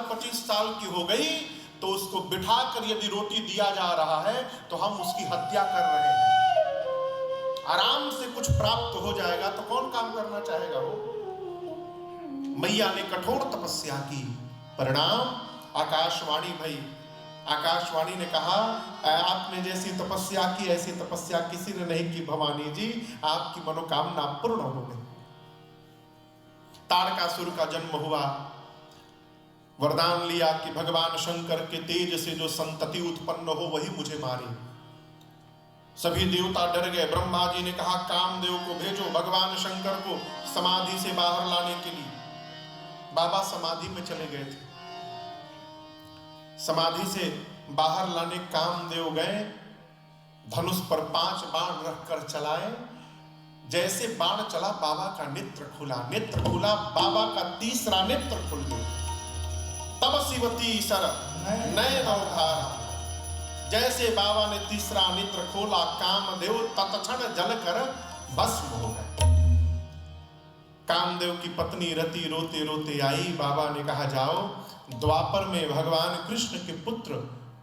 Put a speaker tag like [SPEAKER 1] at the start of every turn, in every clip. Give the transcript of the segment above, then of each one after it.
[SPEAKER 1] 25 साल की हो गई तो उसको बिठाकर यदि रोटी दिया जा रहा है तो हम उसकी हत्या कर रहे हैं। आराम से कुछ प्राप्त हो जाएगा तो कौन काम करना चाहेगा? वो मैया ने कठोर तपस्या की, परिणाम आकाशवाणी भई। आकाशवाणी ने कहा, आपने जैसी तपस्या की ऐसी तपस्या किसी ने नहीं की भवानी जी, आपकी मनोकामना पूर्ण हो गई। तारकासुर का जन्म हुआ, वरदान लिया कि भगवान शंकर के तेज से जो संतति उत्पन्न हो वही मुझे मारे। सभी देवता डर गए। ब्रह्मा जी ने कहा कामदेव को भेजो भगवान शंकर को समाधि से बाहर लाने के लिए। बाबा समाधि में चले गए थे। समाधि से बाहर लाने कामदेव गए, धनुष पर 5 बाण रखकर चलाए। जैसे बाण चला बाबा का नेत्र खुला, नेत्र खुला, बाबा का तीसरा नेत्र खुल गया। तब शिवती सर नयन अवधारा। जैसे बाबा ने तीसरा नेत्र खोला, कामदेव तत्क्षण जलकर भस्म हो गए। कामदेव की पत्नी रति रोते रोते आई। बाबा ने कहा जाओ, द्वापर में भगवान कृष्ण के पुत्र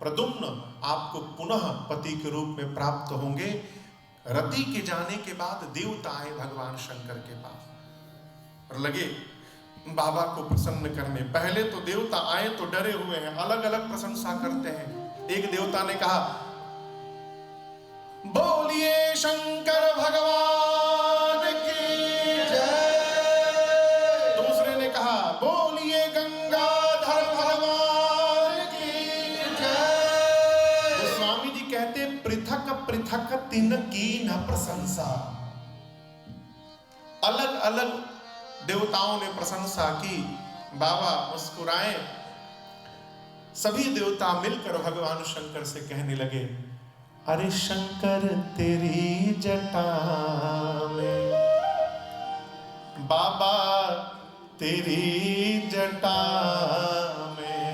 [SPEAKER 1] प्रद्युम्न आपको पुनः पति के रूप में प्राप्त होंगे। रति के जाने के बाद देवता आए भगवान शंकर के पास और लगे बाबा को प्रसन्न करने। पहले तो देवता आए तो डरे हुए हैं, अलग अलग प्रशंसा करते हैं। एक देवता ने कहा बोलिए शंकर भगवान की जय। दूसरे ने कहा बोलिए गंगाधर भगवान की जय। तो स्वामी जी कहते पृथक पृथक तिन की न प्रशंसा। अलग अलग देवताओं ने प्रशंसा की। बाबा मुस्कुराए। सभी देवता मिलकर भगवान शंकर से कहने लगे अरे शंकर तेरी जटा में, बाबा तेरी जटा में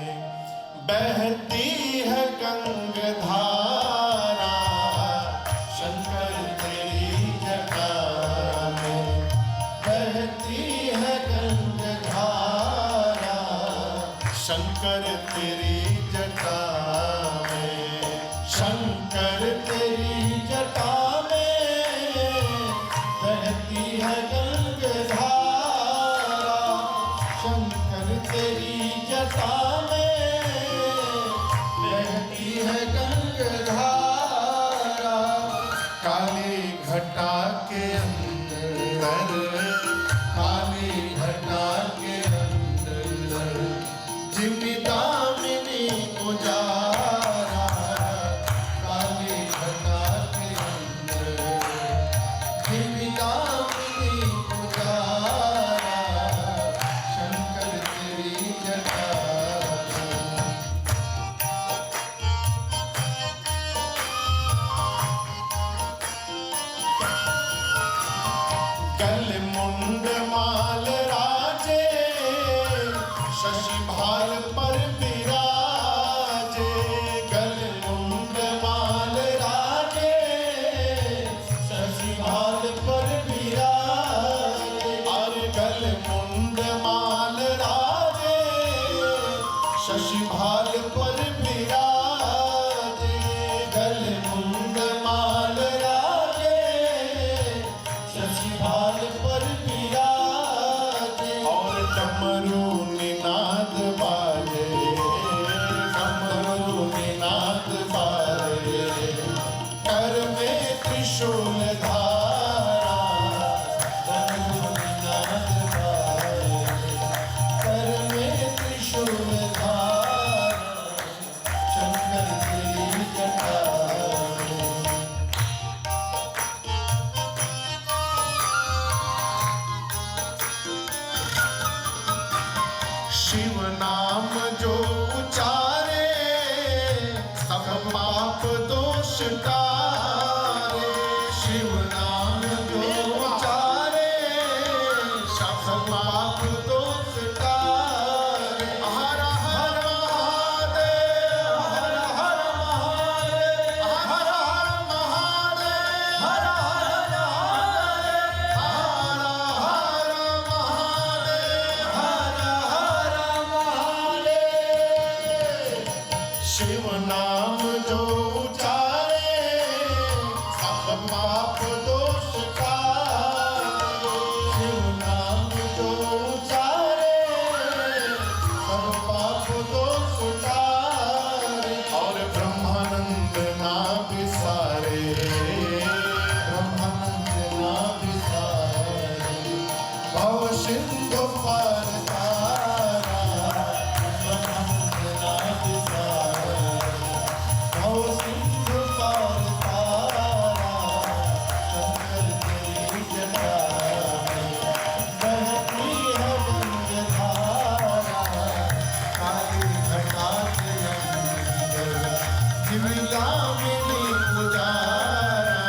[SPEAKER 1] बहती है गंगाधारा। शंकर तेरी जटा में बहती है गंगाधारा। शंकर तेरी जटा में, शंकर तेरी जटा में बहती है गंगाधारा। शंकर तेरी जटा में बहती है गंगाधारा। काली घटा के अंदर, काली घटा के अंदर जिमिदामिनी उजारा। काली घटा के अंदर जिमिदामिनी उजारा। शंकर तेरी जटा गल मुंड माल राजे, शशि भाल पर विराजे। गल मुंड माल राजे, शशि भाल पर विराजे। और गल मुंड माल राजे, शशि भाल पर विराजे। गल मुंड माल राजे, शशि भाल पर विराजे। और डमरू निनाद बाजे, डमरू निनाद बाजे। कर में त्रिशूल धारा, डमरू निनाद बाजे। कर में त्रिशूल धारा। शंकर तेरी जटा में। शिव नाम जो उचारे, सब पाप दोष टारे। शिव नाम जो उचारे, सब पाप दोष टारे। हर हर महादेव, हर हर महादेव, हर हर महादेव, हर हर महादेव, हर हर महादेव, हर हर महादेव। भव सिंधु पार तारा, नाथ सारा। भव सिंधु पार तारा, शंकर तेरी जटा में बहती है गंगाधारा, काली घटा के अंदर शिमला में उजारा,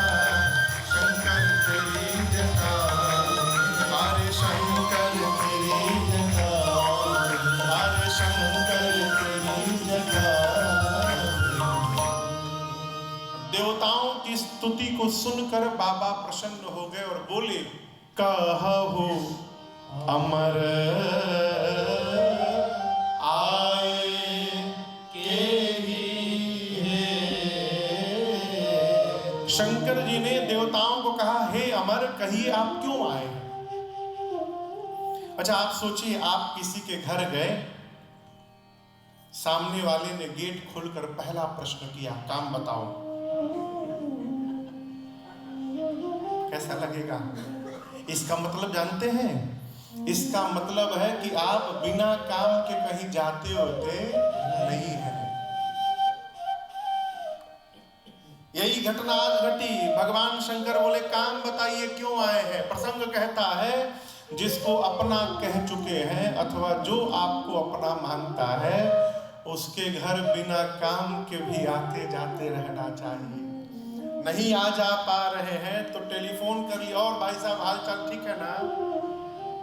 [SPEAKER 1] शंकर तेरी जटा, हरे शंकर तेरी जटा, हरे शंकर तेरी जटा। देवताओं की स्तुति को सुनकर बाबा प्रसन्न हो गए और बोले, कहु अमर आए के ही है। शंकर जी ने देवताओं को कहा, हे अमर, कहिए आप क्यों आए। अच्छा, आप सोचिए, आप किसी के घर गए, सामने वाले ने गेट खोलकर पहला प्रश्न किया, काम बताओ, कैसा लगेगा? इसका मतलब जानते हैं? इसका मतलब है कि आप बिना काम के कहीं जाते होते नहीं हैं। यही घटना आज घटी। भगवान शंकर बोले, काम बताइए क्यों आए हैं। प्रसंग कहता है, जिसको अपना कह चुके हैं अथवा जो आपको अपना मानता है, उसके घर बिना काम के भी आते जाते रहना चाहिए। नहीं आ जा पा रहे हैं तो टेलीफोन कर लिया, और भाई साहब हाल चाल ठीक है ना?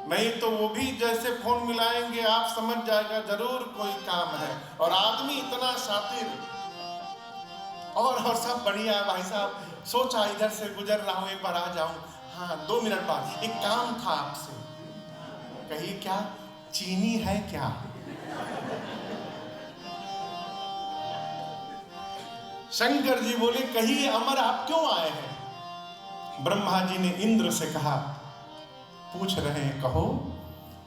[SPEAKER 1] नहीं तो वो भी जैसे फोन मिलाएंगे आप समझ जाएगा जरूर कोई काम है। और आदमी इतना शातिर, और सब बढ़िया है भाई साहब, सोचा इधर से गुजर रहा हूं, एक बार आ जाऊं। हाँ, 2 मिनट बाद, एक काम था आपसे। कहिए क्या? चीनी है क्या? शंकर जी बोले, कहिए अमर, आप क्यों आए हैं। ब्रह्मा जी ने इंद्र से कहा, पूछ रहे हैं, कहो।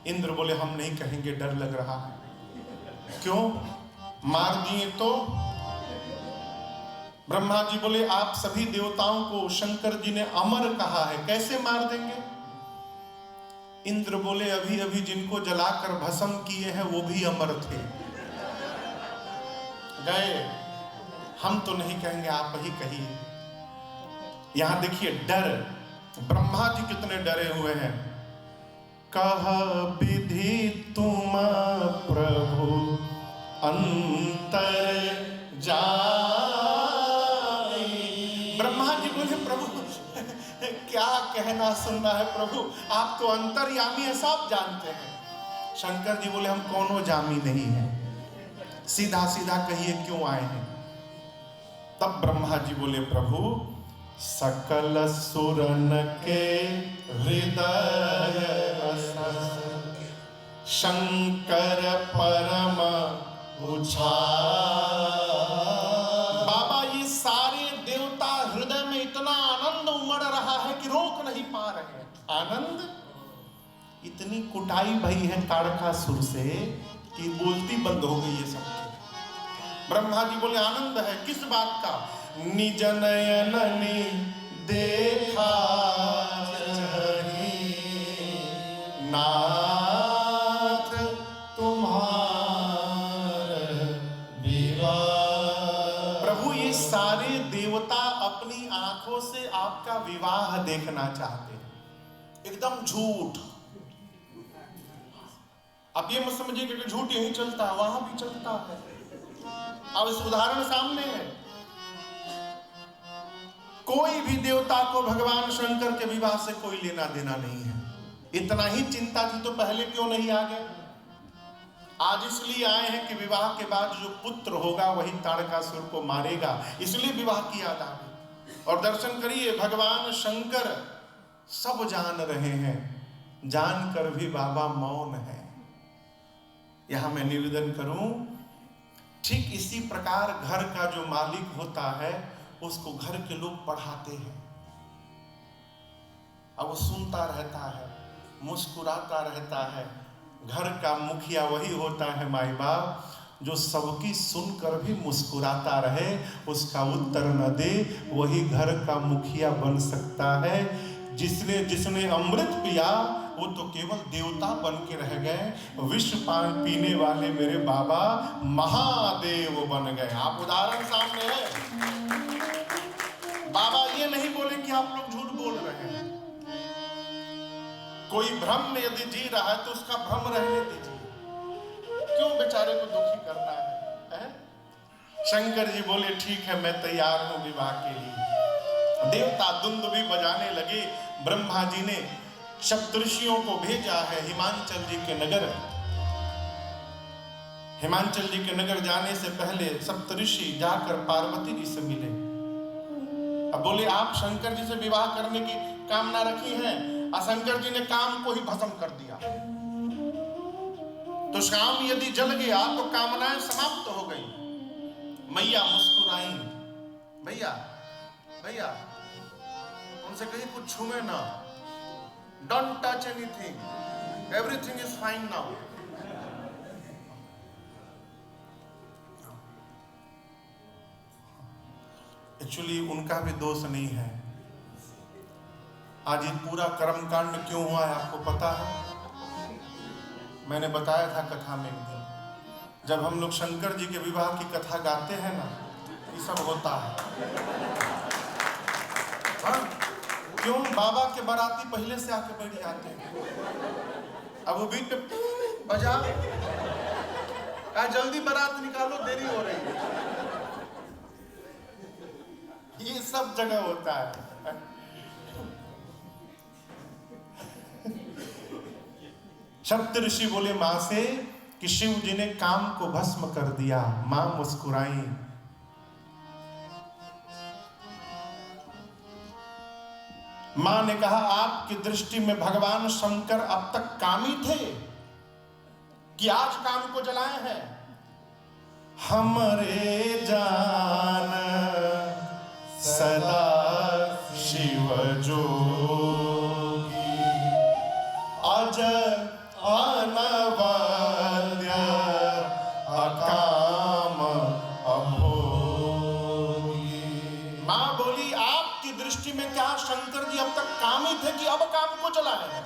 [SPEAKER 1] इंद्र बोले, हम नहीं कहेंगे, डर लग रहा है। क्यों? मार दिए तो? ब्रह्मा जी बोले, आप सभी देवताओं को शंकर जी ने अमर कहा है, कैसे मार देंगे। इंद्र बोले, अभी अभी जिनको जलाकर भस्म किए हैं वो भी अमर थे। गए, हम तो नहीं कहेंगे, आप ही कहिए। यहां देखिए डर, ब्रह्मा जी कितने डरे हुए हैं। कह विधि तुम प्रभु अंतर जाने। ब्रह्मा जी बोले, प्रभु क्या कहना सुनना है प्रभु, आप तो अंतर्यामी है, सब जानते हैं। शंकर जी बोले, हम कोनो जामी नहीं है, सीधा सीधा कहिए क्यों आए हैं। तब ब्रह्मा जी बोले, प्रभु सकल सुरन के हृदय शंकर परम बाबा, ये सारे देवता हृदय में इतना आनंद उमड़ रहा है कि रोक नहीं पा रहे हैं। आनंद, इतनी कुटाई भई है ताड़कासुर से कि बोलती बंद हो गई है सब। ब्रह्मा जी बोले, आनंद है, किस बात का। निज नयननि देखा नाथ तुम्हारे विवाह। प्रभु, ये सारे देवता अपनी आंखों से आपका विवाह देखना चाहते हैं। एकदम झूठ। अब ये मत समझिए कि झूठ यही चलता है, वहां भी चलता है। अब इस उदाहरण सामने है। कोई भी देवता को भगवान शंकर के विवाह से कोई लेना देना नहीं है। इतना ही चिंता थी तो पहले क्यों नहीं आ गए। आज इसलिए आए हैं कि विवाह के बाद जो पुत्र होगा वही ताड़कासुर को मारेगा, इसलिए विवाह की याद आ गई। और दर्शन करिए, भगवान शंकर सब जान रहे हैं, जानकर भी बाबा मौन है। यहां मैं निवेदन करूं, ठीक इसी प्रकार घर का जो मालिक होता है उसको घर के लोग पढ़ाते हैं। अब वो सुनता रहता है, मुस्कुराता रहता है। घर का मुखिया वही होता है माई बाप, जो सबकी सुनकर भी मुस्कुराता रहे, उसका उत्तर न दे, वही घर का मुखिया बन सकता है। जिसने जिसने अमृत पिया वो तो केवल देवता बन के रह गए, विष पीने वाले मेरे बाबा महादेव बन गए। आप उदाहरण सामने है। बाबा ये नहीं बोले कि आप लोग झूठ बोल रहे हैं। कोई भ्रम में यदि जी रहा है तो उसका भ्रम रहने दीजिए, क्यों बेचारे को दुखी करना है? शंकर जी बोले ठीक है, मैं तैयार हूं विवाह के लिए। देवता दुंदु भी बजाने लगे। ब्रह्मा जी ने सप्तऋषियों को भेजा है हिमांचल जी के नगर। हिमांचल जी के नगर जाने से पहले सप्तऋषि जाकर पार्वती जी से मिले। अब बोले आप शंकर जी से विवाह करने की कामना रखी है, और शंकर जी ने काम को ही भस्म कर दिया। तो शाम यदि जल गया तो कामनाएं समाप्त हो गई। मैया मुस्कुराई। भैया भैया उनसे कहीं कुछ छूए ना, don't touch anything, everything is fine now. Actually उनका भी दोष नहीं है। आज ये पूरा कर्म कांड क्यों हुआ है आपको पता है? मैंने बताया था कथा में एक दिन, जब हम लोग शंकर जी के विवाह की कथा गाते हैं ना, ये सब होता है। हाँ? क्यों? बाबा के बाराती पहले से आके बैठ जाते हैं। अब वो बीच पे बजा, जल्दी बारात निकालो, देरी हो रही है। ये सब जगह होता है। सप्तऋषि बोले मां से कि शिव जी ने काम को भस्म कर दिया। मां मुस्कुराई। मां ने कहा आपकी दृष्टि में भगवान शंकर अब तक कामी थे कि आज काम को जलाए हैं? हमरे जान सदा शिव जोगी, अज अनवद्य अकाम अभोगी। मां बोली आपकी दृष्टि में क्या शंकर जी अब तक कामी थे कि अब काम को जलाए हैं?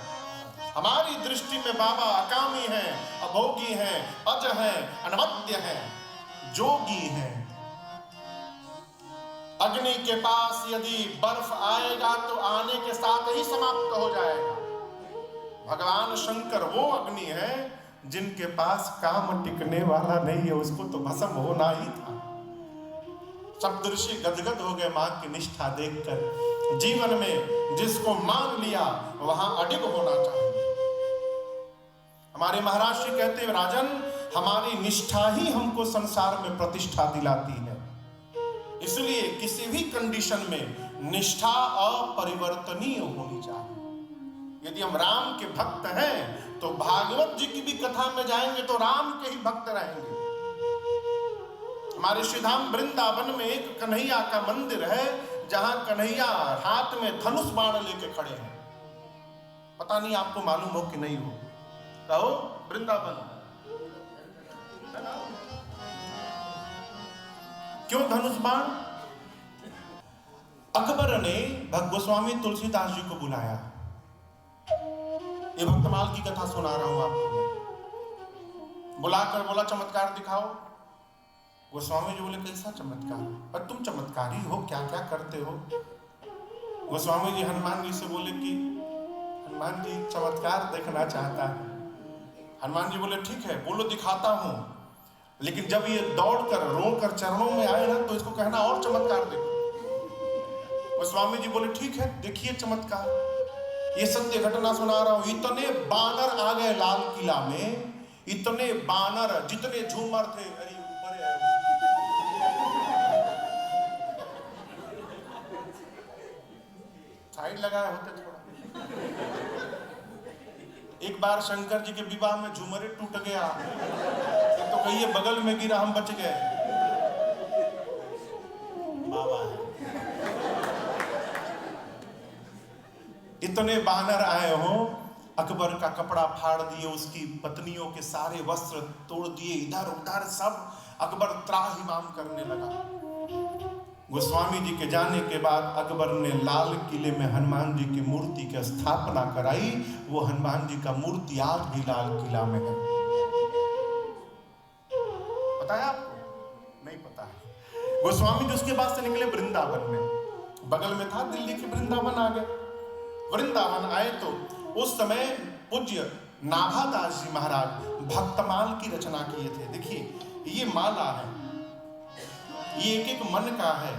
[SPEAKER 1] हमारी दृष्टि में बाबा अकामी हैं, अभोगी हैं, अज हैं, अनवद्य हैं, जोगी हैं। अग्नि के पास यदि बर्फ आएगा तो आने के साथ ही समाप्त हो जाएगा। भगवान शंकर वो अग्नि है जिनके पास काम टिकने वाला नहीं है, उसको तो भस्म होना ही था। सप्तऋषि गदगद हो गए मां की निष्ठा देखकर। जीवन में जिसको मान लिया वहां अडिग होना चाहिए। हमारे महाराज जी कहते हैं राजन, हमारी निष्ठा ही हमको संसार में प्रतिष्ठा दिलाती है। इसलिए किसी भी कंडीशन में निष्ठा अपरिवर्तनीय होनी चाहिए। यदि हम राम के भक्त हैं तो भागवत जी की भी कथा में जाएंगे तो राम के ही भक्त रहेंगे। हमारे श्रीधाम वृंदावन में एक कन्हैया का मंदिर है जहां कन्हैया हाथ में धनुष बाण लेके खड़े हैं। पता नहीं आपको मालूम हो कि नहीं हो? कहो वृंदावन क्यों धनुष बाण? अकबर ने गोस्वामी तुलसीदास जी को बुलाया। ये भक्तमाल की कथा सुना रहा हूं आपको। बुलाकर बोला चमत्कार दिखाओ। गोस्वामी जी बोले कैसा चमत्कार? पर तुम चमत्कारी हो, क्या क्या करते हो? गोस्वामी जी हनुमान जी से बोले कि हनुमान जी चमत्कार देखना चाहता है। हनुमान जी बोले ठीक है बोलो दिखाता हूं, लेकिन जब ये दौड़कर रोकर चरणों में आए ना तो इसको कहना और चमत्कार देखो। गोस्वामी जी बोले ठीक है देखिए चमत्कार। ये सत्य घटना सुना रहा हूं। इतने बानर आ गए लाल किला में, इतने बानर, जितने झूमर थे। अरे ऊपर साइड लगाए होते थोड़ा। एक बार शंकर जी के विवाह में झूमरे टूट गया, तो कहिए बगल में गिरा, हम बच गए। बाबा है। इतने बानर आए हो, अकबर का कपड़ा फाड़ दिए, उसकी पत्नियों के सारे वस्त्र तोड़ दिए, इधर उधर सब। अकबर त्राहिमाम करने लगा। गोस्वामी जी के जाने के बाद अकबर ने लाल किले में हनुमान जी की मूर्ति की स्थापना कराई। वो हनुमान जी का मूर्ति आज भी लाल किला में है। पता है आपको? नहीं पता है। गोस्वामी जी उसके बाद से निकले वृंदावन में, बगल में था दिल्ली के वृंदावन आ गए। वृंदावन आए तो उस समय पूज्य नाभादास जी महाराज भक्तमाल की रचना किए थे। देखिए ये माला है, ये एक एक मन का है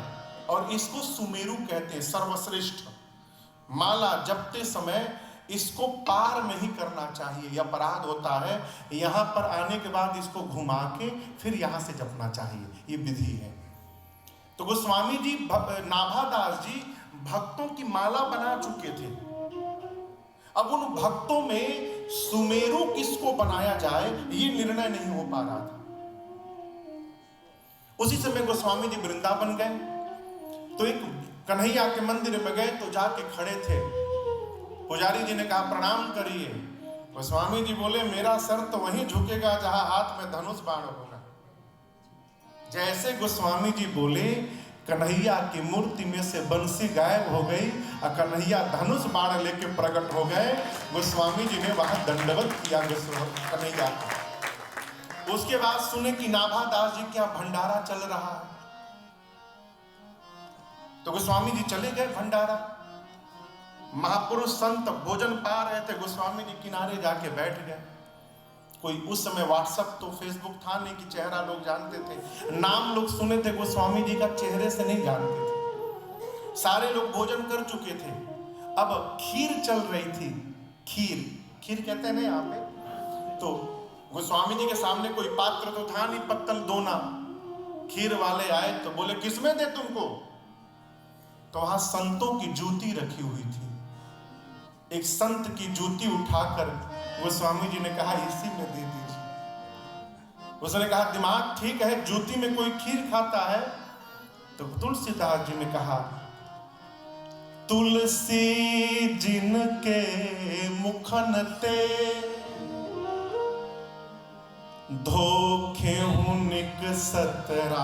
[SPEAKER 1] और इसको सुमेरु कहते हैं, सर्वश्रेष्ठ माला। जपते समय इसको पार नहीं करना चाहिए, यह अपराध होता है। यहां पर आने के बाद इसको घुमा के फिर यहां से जपना चाहिए, ये विधि है। तो गोस्वामी जी नाभादास जी भक्तों की माला बना चुके थे। अब उन भक्तों में सुमेरु किसको बनाया जाए ये निर्णय नहीं हो पा रहा था। उसी समय गोस्वामी जी वृंदावन गए तो एक कन्हैया के मंदिर में गए तो जाके खड़े थे। पुजारी जी ने कहा प्रणाम करिए। गोस्वामी जी बोले मेरा सर तो वहीं झुकेगा जहां हाथ में धनुष बाण होगा। जैसे गोस्वामी जी बोले कन्हैया की मूर्ति में से बंसी गायब हो गई और कन्हैया धनुष बाण लेके प्रकट हो गए। गोस्वामी जी ने वहां दंडवत किया कन्हैया को। उसके बाद सुने कि नाभादास जी क्या भंडारा चल रहा है, तो गोस्वामी जी चले गए भंडारा। महापुरुष संत भोजन पा रहे थे, गोस्वामी जी किनारे जाके बैठ गए। कोई उस समय व्हाट्सएप तो फेसबुक था नहीं कि चेहरा लोग जानते थे, नाम लोग सुने थे, गोस्वामी जी का चेहरे से नहीं जानते थे। सारे लोग भोजन कर चुके थे। अब खीर चल रही थी, खीर कहते हैं ना यहाँ पे। तो गोस्वामी जी के सामने कोई पात्र तो था नहीं, पत्तल दोना। खीर वाले आए तो बोले किसमें दे तुमको? तो वहां संतों की जूती रखी हुई थी। एक संत की जूती उठाकर गोस्वामी जी ने कहा इसी में दे दीजिए। उसने कहा दिमाग ठीक है, जूती में कोई खीर खाता है? तो तुलसीदास जी ने कहा तुलसी जिनके मुखन ते धोखे हुनिक सतरा।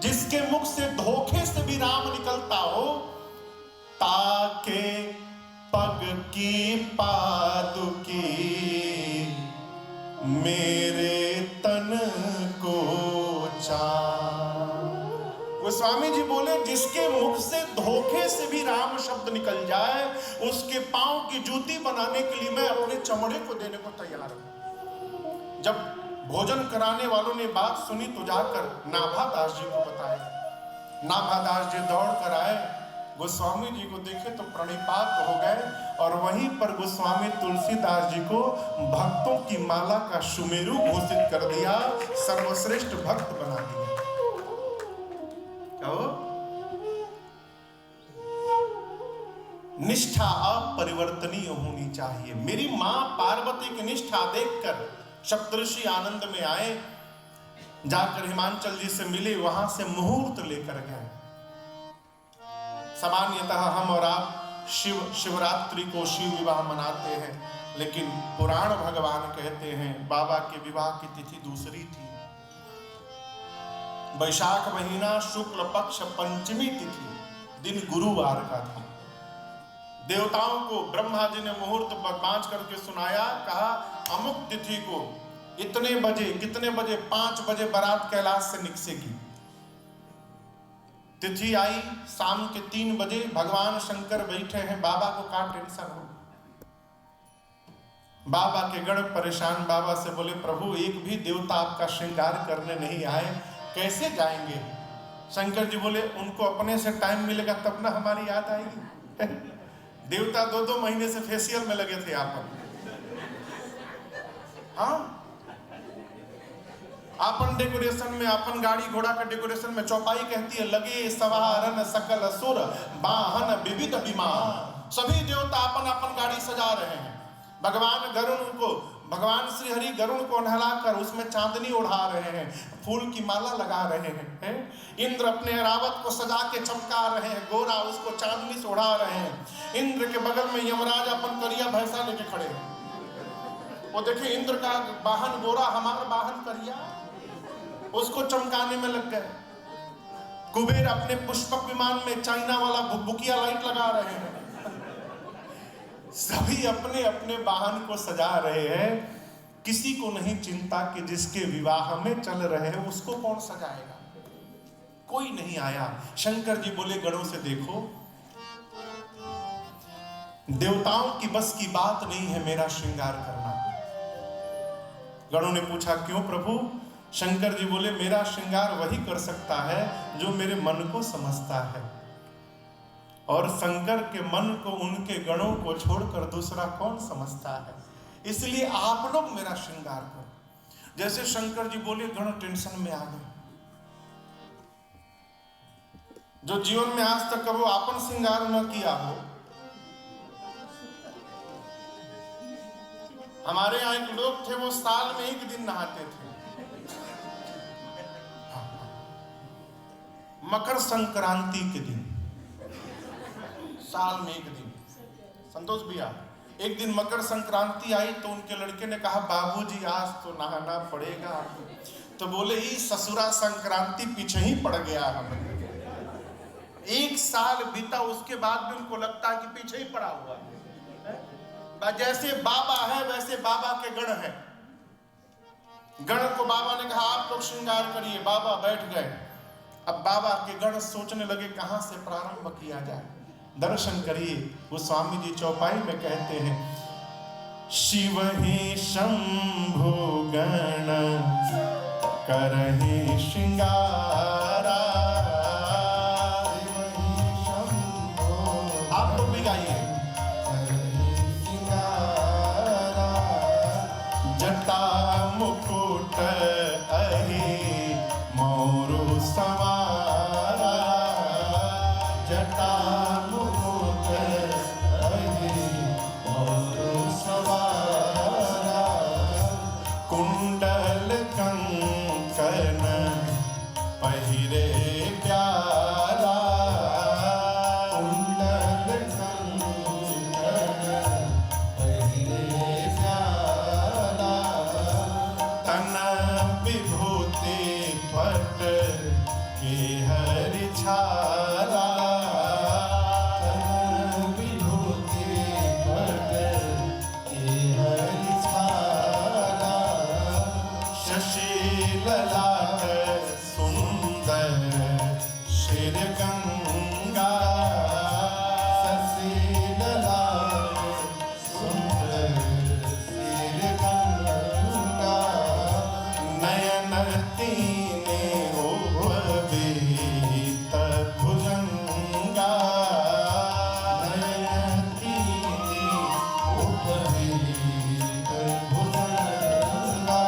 [SPEAKER 1] जिसके मुख से धोखे से भी राम निकलता हो, ताके पग की पादुकी मेरे तन को गोस्वामी जी बोले जिसके मुख से धोखे से भी राम शब्द निकल जाए उसके पांव की जूती बनाने के लिए मैं अपने चमड़े को देने को तैयार हूं। जब भोजन कराने वालों ने बात सुनी तो जाकर नाभादास जी को बताया। नाभादास जी दौड़ कर आए, गोस्वामी जी को देखे तो प्रणिपात हो गए और वहीं पर गोस्वामी तुलसीदास जी को भक्तों की माला का सुमेरु घोषित कर दिया, सर्वश्रेष्ठ भक्त बना दिया। निष्ठा अपरिवर्तनीय होनी चाहिए। मेरी मां पार्वती की निष्ठा देखकर सप्तऋषि आनंद में आए, जाकर हिमांचल जी से मिले, वहां से मुहूर्त लेकर गए। सामान्यतः हम और आप शिवरात्रि को शिव विवाह मनाते हैं, लेकिन पुराण भगवान कहते हैं बाबा के विवाह की तिथि दूसरी थी। वैशाख महीना शुक्ल पक्ष पंचमी तिथि, दिन गुरुवार का था। देवताओं को ब्रह्मा जी ने मुहूर्त बांध करके सुनाया, कहा अमुक तिथि को इतने बजे, कितने बजे, 5 बजे बारात कैलाश से निकसेगी। तिथि आई, शाम के 3 बजे भगवान शंकर बैठे हैं, बाबा को क्या टेंशन हो। बाबा के गण परेशान, बाबा से बोले प्रभु एक भी देवता आपका श्रृंगार करने नहीं आए, कैसे जाएंगे? शंकर जी बोले उनको अपने से टाइम मिलेगा तब ना हमारी याद आएगी। देवता 2-2 महीने से फेशियल में लगे थे आपन। हाँ, आपन डेकोरेशन में, आपन गाड़ी घोड़ा का डेकोरेशन में चौपाई कहती है लगे सवारन सकल असुर वाहन विविध विमान। सभी देवता अपन अपन गाड़ी सजा रहे हैं। भगवान गरुण को, भगवान श्री हरि गरुण को नहलाकर उसमें चांदनी उड़ा रहे हैं, फूल की माला लगा रहे हैं। इंद्र अपने रावत को सजा के चमका रहे हैं, गोरा उसको चांदनी से उड़ा रहे हैं। इंद्र के बगल में यमराज अपन करिया भैंसा लेके खड़े हैं। वो देखिए इंद्र का वाहन गोरा, हमारा वाहन करिया। उसको चमकाने में लग गए। कुबेर अपने पुष्पक विमान में चाइना वाला बुकबुकिया लाइट लगा रहे हैं। सभी अपने अपने वाहन को सजा रहे हैं। किसी को नहीं चिंता कि जिसके विवाह में चल रहे हैं उसको कौन सजाएगा। कोई नहीं आया। शंकर जी बोले गणों से देखो, देवताओं की बस की बात नहीं है मेरा श्रृंगार करना। गणों ने पूछा क्यों प्रभु? शंकर जी बोले मेरा श्रृंगार वही कर सकता है जो मेरे मन को समझता है, और शंकर के मन को उनके गणों को छोड़कर दूसरा कौन समझता है। इसलिए आप लोग मेरा श्रृंगार करो। जैसे शंकर जी बोले गण टेंशन में आ गए। जो जीवन में आज तक कभी आपन श्रृंगार न किया हो, हमारे यहाँ एक लोग थे वो साल में एक दिन नहाते थे, मकर संक्रांति के दिन, साल में एक दिन। संतोष भैया एक दिन मकर संक्रांति आई तो उनके लड़के ने कहा बाबूजी आज तो नहाना पड़ेगा। तो बोले ही ससुरा संक्रांति पीछे ही पड़ गया। हम एक साल बीता उसके बाद भी उनको लगता है कि पीछे ही पड़ा हुआ है। जैसे बाबा है वैसे बाबा के गण है। गण को बाबा ने कहा आप लोग श्रृंगार करिए। बाबा बैठ गए। अब बाबा के गण सोचने लगे कहां से प्रारंभ किया जाए। दर्शन करिए। वो स्वामी जी चौपाई में कहते हैं शिव ही शंभु गण करहि श्रृंगारा। आप लोग भी गाइए। जटा मुकुट अहि मोरु सवारा। जटा मुकुट अहि मोरु सवारा। कुंडल कंकन पहिरे प्यारा। कुंडल कंकन पहिरे प्यारा। तन विभूति पट के हरि छारा। तन विभूति पट के हरि छारा। शशि ललाट सुंदर शिर गंगा। शशि ललाट सुंदर शिर गंगा। नयन तीने उपवीत भुजंगा। नयन तीने उपवीत भुजंगा।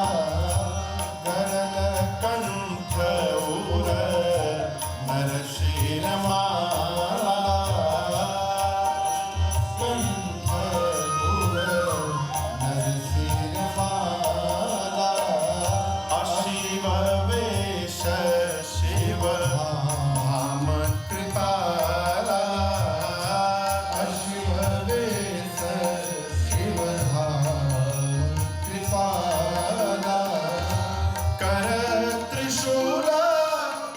[SPEAKER 1] गरल कंठ उर नरशिर माला। कंठ उर नरशिर माला। अशिव वेश शिव धाम कृपाला। अशिव वेश शिव धाम कृपाला। कर त्रिशूल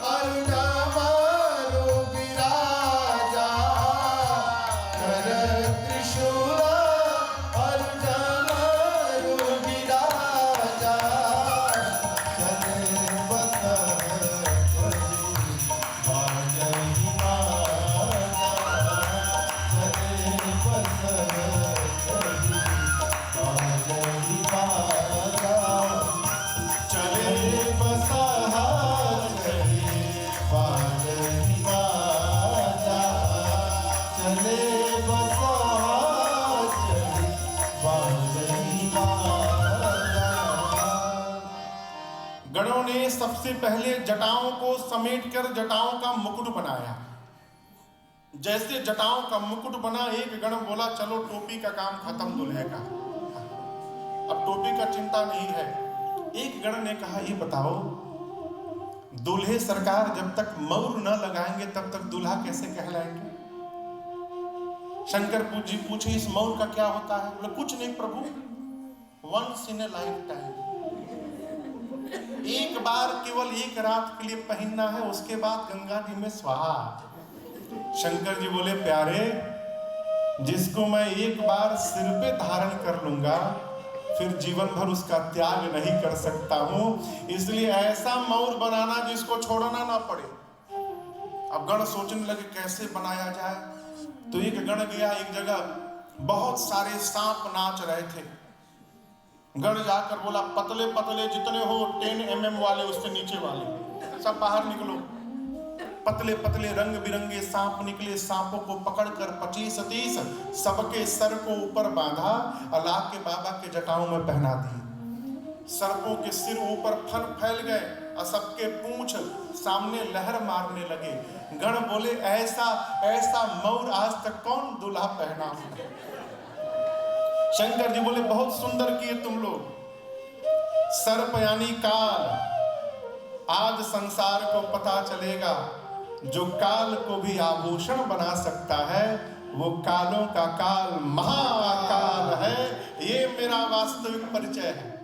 [SPEAKER 1] अरुणा मारो विराजा। कर त्रिशूल अरुणा मारो विराजा। चले बस बाजहि बाजा। चले बस बाजहि बाजा। चले बसहा चले बाजहि बाजा। चले बसहा चले बाजहि बाजा। गणों ने सबसे पहले जटाओं को समेटकर जटाओं का मुकुट बनाया। जैसे जटाओं का मुकुट बना एक गण बोला चलो टोपी का काम खत्म दूल्हे का। अब टोपी का चिंता नहीं है। एक गण ने कहा ये बताओ दूल्हे सरकार जब तक मौर न लगाएंगे तब तक दूल्हा कैसे कहलाएंगे। शंकर जी पूछे इस मौर का क्या होता है। बोले कुछ नहीं प्रभु, once in a lifetime. एक बार केवल एक रात के लिए पहनना है, उसके बाद गंगा जी में स्वाहा। शंकर जी बोले प्यारे, जिसको मैं एक बार सिर पे धारण कर लूंगा फिर जीवन भर उसका त्याग नहीं कर सकता हूं, इसलिए ऐसा मौर बनाना जिसको छोड़ना ना पड़े। अब गण सोचने लगे कैसे बनाया जाए, तो एक गण गया एक जगह, बहुत सारे सांप नाच रहे थे। गण जाकर बोला पतले पतले जितने हो 10 mm वाले उससे नीचे वाले सब बाहर निकलो। पतले पतले रंग बिरंगे सांप निकले, सांपों को पकड़कर 25-30 सबके सर को ऊपर बांधा, अल्लाह के बाबा के जटाओं में पहना दिए। सर्पों के सिर ऊपर फन फैल गए और सबके पूंछ सामने लहर मारने लगे। गण बोले ऐसा ऐसा मौर आज तक कौन दूल्हा पहना। शंकर जी बोले बहुत सुंदर किए तुम लोग। सर्प यानी काल, आज संसार को पता चलेगा जो काल को भी आभूषण बना सकता है वो कालों का काल महाकाल है। ये मेरा वास्तविक परिचय है।